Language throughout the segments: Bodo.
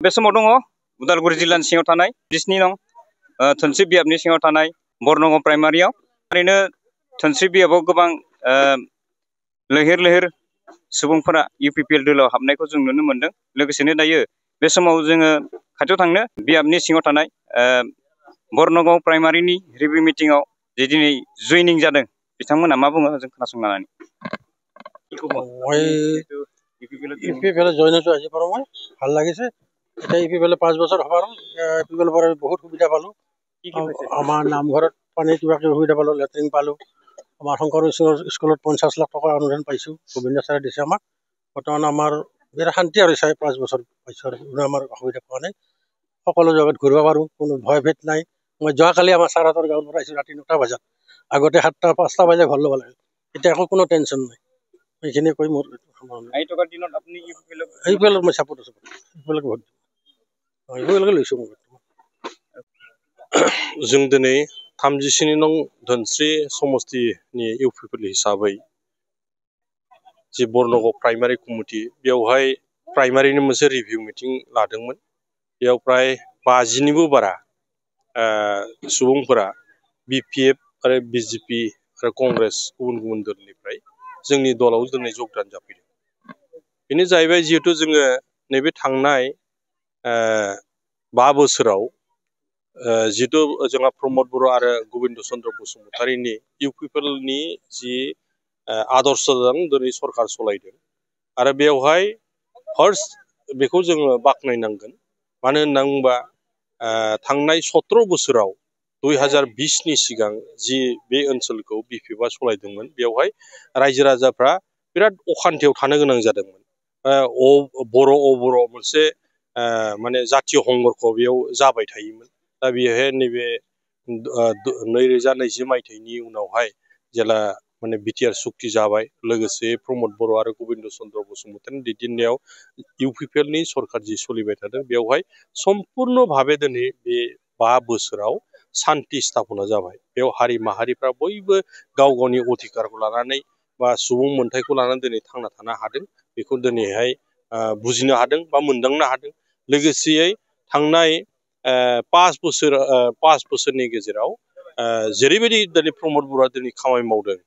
बे समाव दङ उदालगुरि जिल्लानि सिङाव थानाय 19 नं धोनस्रि बियाबनि सिङाव थानाय बरनगाव प्राइमारियाव ओरैनो धोनस्रि बियाबाव गोबां लैहोर लैहोर सुबुंफोरा इउपिपिएल दोलोआव हाबनायखौ जों नुनो मोनदों। लोगोसेनो दायो बे समाव जोङो खाथियाव थांनो बियाबनि सिङाव थानाय बरनगाव प्राइमारिनि रिभिउ मिटिंआव जे दिनै जइनिं जादों बिथांमोना मा बुङो जों खोनासंनानै ইউপিপিএল জইন হৈছোঁ আজি পৰা মই ভাল লাগিছে। এতিয়া ইউপিপিএল 5 বছৰ হোৱাৰ ইউপিপিএল পৰা বহুত সুবিধা পালোঁ। আমাৰ নামঘৰত পানী কিবা কিবি সুবিধা পালোঁ, লেট্ৰিন পালোঁ। আমাৰ শংকৰ স্কুলত 50 লাখ টকা অনুদান পাইছোঁ, গোবিন্দ ছাৰে দিছে আমাক। বৰ্তমান আমাৰ বিৰাট শান্তি আৰু 5 বছৰ পাইছোঁ আৰু আমাৰ অসুবিধা পোৱা নাই। সকলো জেগাত ঘূৰিব পাৰোঁ, কোনো ভয় ভেদ নাই। মই যোৱাকালি আমাৰ ছাৰহঁতৰ গাঁৱৰ পৰা আহিছোঁ ৰাতি 9টা বজাত। আগতে 7টা 5টা বজাত ঘৰ ল'ব লাগে, এতিয়া একো কোনো টেনশ্যন নাই। এইখিনি কৈ মোৰ ইউপিপিএলক মই ছাপোৰ্ট আছোঁ, ইউপিপিএলক ভোট ইউপিপিএলকে লৈছোঁ মই। जों दिनै 37 नं धोनस्रि समस्तिनि इउपिपिएल हिसाबै जि बरनगाव प्राइमारि कमिटि बेवहाय प्राइमारिनि मोनसे रिभिउ मिटिं लादोंमोन। बेयाव प्राय 50निबो बारा सुबुंफोरा बिपिएफ आरो बिजेपि आरो कंग्रेस गुबुन गुबुन दलनिफ्राय जोंनि दलाव दिनै जगदान जाफैदों। बेनो जाहैबाय जिहेतु जोङो नैबे थांनाय 5 बोसोराव जिहेतु जोंहा प्रमद बर' आरो गोविन्द चन्द्र बसुमतारीनि इउपिपिएलनि जि आदर्शजों दिनै सरकार सलायदों आरो बेवहाय फार्स्ट बेखौ जोङो बाख्नायनांगोन। मानो होनना बुङोबा थांनाय 17 बोसोराव 2020नि सिगां जि बे ओनसोलखौ बिपिएफआ सलायदोंमोन बेवहाय रायजो राजाफ्रा बिराद अखान्थियाव थानो गोनां जादोंमोन। बर' अबर' मोनसे माने जातीय हंगरख' बेयाव जाबाय थायोमोन। दा बेहाय नैबे 2020 मायथाइनि उनावहाय जेला माने बिटिआर सुक्ति जाबाय, लोगोसे प्रमद बर' आरो गोविन्द चन्द्र बसुमतारीनि दैदेननायाव इउपिपिएलनि सरकार जि सोलिबाय थादों बेवहाय सम्पुर्ण भाबे दिनै बे 5 बोसोराव शान्ति स्थापना जाबाय। बेयाव हारि माहारिफ्रा बयबो गाव गावनि अधिकारखौ लानानै बा सुबुं मोनथायखौ लानानै दिनै थांना थानो हादों। बेखौ दिनैहाय बुजिनो हादों बा मोनदांनो हादों। लोगोसेयै थांनाय 5 बोसोरनि गेजेराव जेरैबायदि दिनै प्रमद बर'आ दिनै खामानि मावदों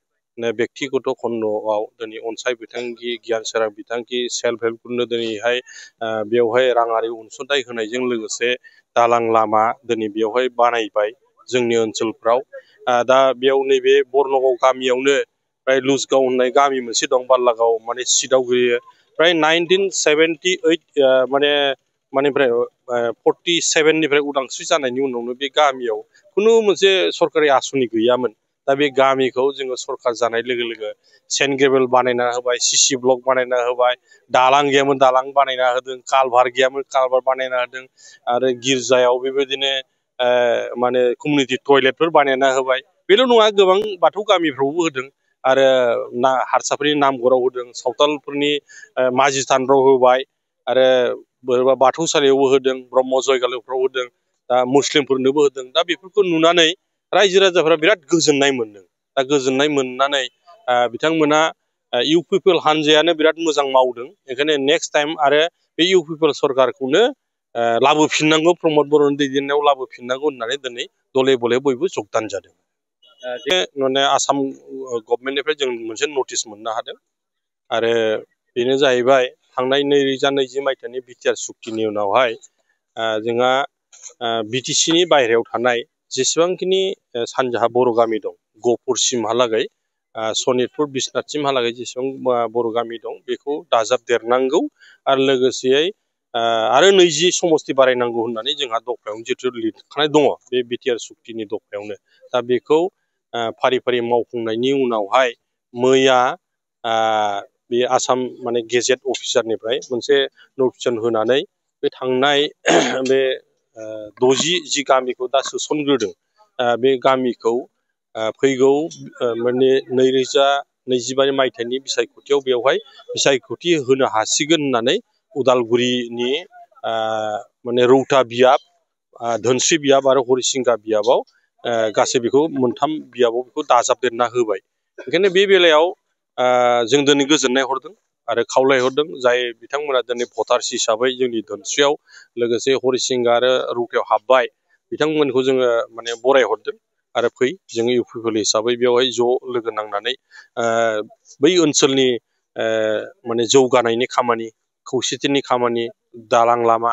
बेक्तिगत खन्दआव दिनै अनसाय बिथांखि, गियान सोरां बिथांखि, सेल्फ हेल्प ग्रुपनो दिनैहाय बेवहाय राङारि अनसुंथाइ होनायजों लोगोसे दालां लामा दिनै बेवहाय बानायबाय जोंनि ओनसोलफ्राव। दा बेयाव नैबे बरनगाव गामियावनो प्राय लुजगाव होननाय गामि मोनसे दं, बालागाव माने सिटआव गोलैयो। प्राय 1978 मानेफ्राय 47निफ्राय उदांस्रि जानायनि उनावनो बे गामियाव खुनु मोनसे सरकारि आसनि गैयामोन। दा बे गामिखौ जोङो सरकार जानाय लोगो लोगो सेन्ट ग्रेभेल बानायना होबाय, सिसि ब्लक बानायना होबाय, दालां गैयामोन दालां बानायना होदों, कालभार गैयामोन कालभार बानायना होदों आरो गिर्जायाव बेबायदिनो माने कमिउनिटि टयलेटफोर बानायना होबाय। बेल' नङा, गोबां बाथौ गामिफ्रावबो होदों आरो हारसाफोरनि नामघराव होदों, सावथालफोरनि माजिस्थानफ्राव होबाय आरो बोरैबा बाथौसालियावबो होदों, ब्रह्म जयगालयफ्राव होदों, दा मुस्लिमफोरनोबो होदों। दा बेफोरखौ नुनानै रायजो राजाफ्रा बिराद गोजोननाय मोन्दों। दा गोजोननाय मोननानै बिथांमोना इउपिपिएल हानजायानो बिराद मोजां मावदों। ओंखायनो नेक्स्ट टाइम आरो बे इउपिपिएल सरकारखौनो लाबोफिननांगौ, प्रमद बर'नि दैदेननायाव लाबोफिननांगौ होननानै दिनै दले बले बयबो जगदान जादों। माने आसाम गभर्नमेन्टनिफ्राय जों मोनसे नटिस मोननो हादों आरो बेनो जाहैबाय थांनाय 2020 मायथाइनि बिटिआर सुक्तिनि उनावहाय जोंहा बिटिसिनि बाहेरायाव थानाय जेसेबांखिनि सानजाहा बर' गामि दं, गहपुरसिमहालागै सनितपुर बिश्वनाथसिमहालागै जेसेबां बर' गामि दं बेखौ दाजाबदेरनांगौ आरो लोगोसेयै आरो 20 समस्ति बारायनांगौ होननानै जोंहा दफायावनो जिहेतु लिरखानाय दङ बे बिटिआर सुक्तिनि दफायावनो। दा बेखौ फारि फारि मावफुंनायनि उनावहाय मैया बे आसाम माने गेजेट अफिसारनिफ्राय मोनसे नटिफिकेसन होनानै बे थांनाय बे 60 जि गामिखौ दा सोसनग्रोदों बे गामिखौ फैगौ माने 2025 मायथाइनि बिसायख'थियाव बेवहाय बिसायख'थि होनो हासिगोन होननानै उदालगुरिनि माने रौता बियाब, धोनस्रि बियाब आरो हरिसिंगा बियाबाव गासै बेखौ 3 बियाबाव बेखौ दाजाबदेरना होबाय। ओंखायनो बे बेलायाव जों दिनै गोजोननाय हरदों आरो खावलायहरदों जाय बिथांमोना दिनै भटार्स हिसाबै जोंनि धोनस्रियाव लोगोसे हरिसिंगा आरो रौतायाव हाबबाय बिथांमोनखौ जोङो माने बरायहरदों आरो फै जोङो इउपिपिएल हिसाबै बेवहाय ज' लोगो नांनानै बै ओनसोलनि माने जौगानायनि खामानि खौसेथिनि खामानि दालां लामा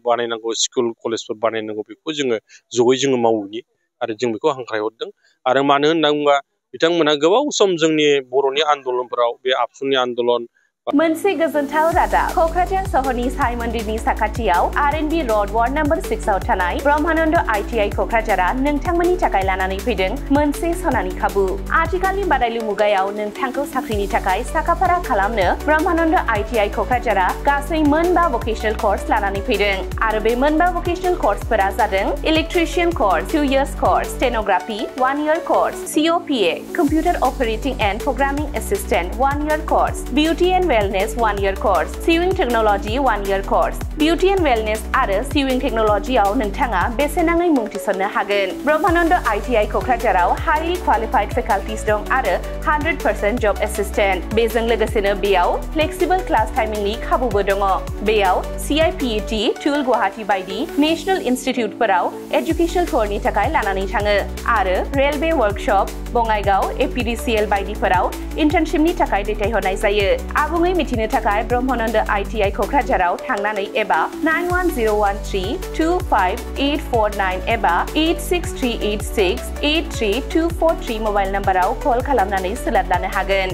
बानायनांगौ स्कुल कलेजफोर बानायनांगौ बेखौ जोङो मावनि आरो जों बेखौ हांख्रायहरदों आरो मानो होनना बुङोबा बिथांमोना गोबाव सम जोंनि बर'नि आन्दलनफोराव बे आबसुनि आन्दलन मोनसे गोजोनथाव रादाब क'क्राझार सहरनि साई मन्दिरनि साखाथियाव आर.एन.बि. र'ड वार्ड नम्बर 6 आव थानाय ब्रह्मानन्द आइ.टि.आइ. क'क्राझारा नोंथांमोननि थाखाय लानानै फैदों मोनसे सनानि खाबु आथिखालनि बादायलु मुगायाव नोंथांखौ साख्रिनि थाखाय साखाफारा खालामनो ब्रह्मानन्द आइ.टि.आइ. क'क्राझारा गासै मोनबा भकेशनेल कर्स लानानै फैदों आरो बे मोनबा भकेशनेल कर्सफोरा जादों electrician course 2 years course stenography 1 year course COPA computer operating and programming assistant 1 year course beauty and Wellness 1 year course, Sewing Technology 1 year course, Beauty and Wellness आरो Sewing Technology आव नोंथाङा बेसेनाङै मुं थिसननो हागोन। ब्रह्मानन्द आइ.टि.आइ. क'क्राझाराव highly qualified faculties दं आरो 100% job assistant। बेजों लोगोसेनो बेयाव flexible class timingनि खाबुबो दङ। बेयाव CIPET, टुल गुवाहाटी बायदि नेशनेल इनस्टिट्युटफोराव एजुकेशनेल टुरनि थाखाय लानानै थाङो आरो रेलवे वर्कशप, बङाइगाव, APDCL बायदिफोराव इन्टार्नशिपनि थाखाय दैथायहरनाय जायो। आबुङै मिथिनो थाखाय ब्रह्मानन्द आइ.टि.आइ. क'क्राझाराव थांनानै एबा 9101325849 एबा 8638683243 मबाइल नाम्बाराव कल खालामनानै सोलाद लानो हागोन।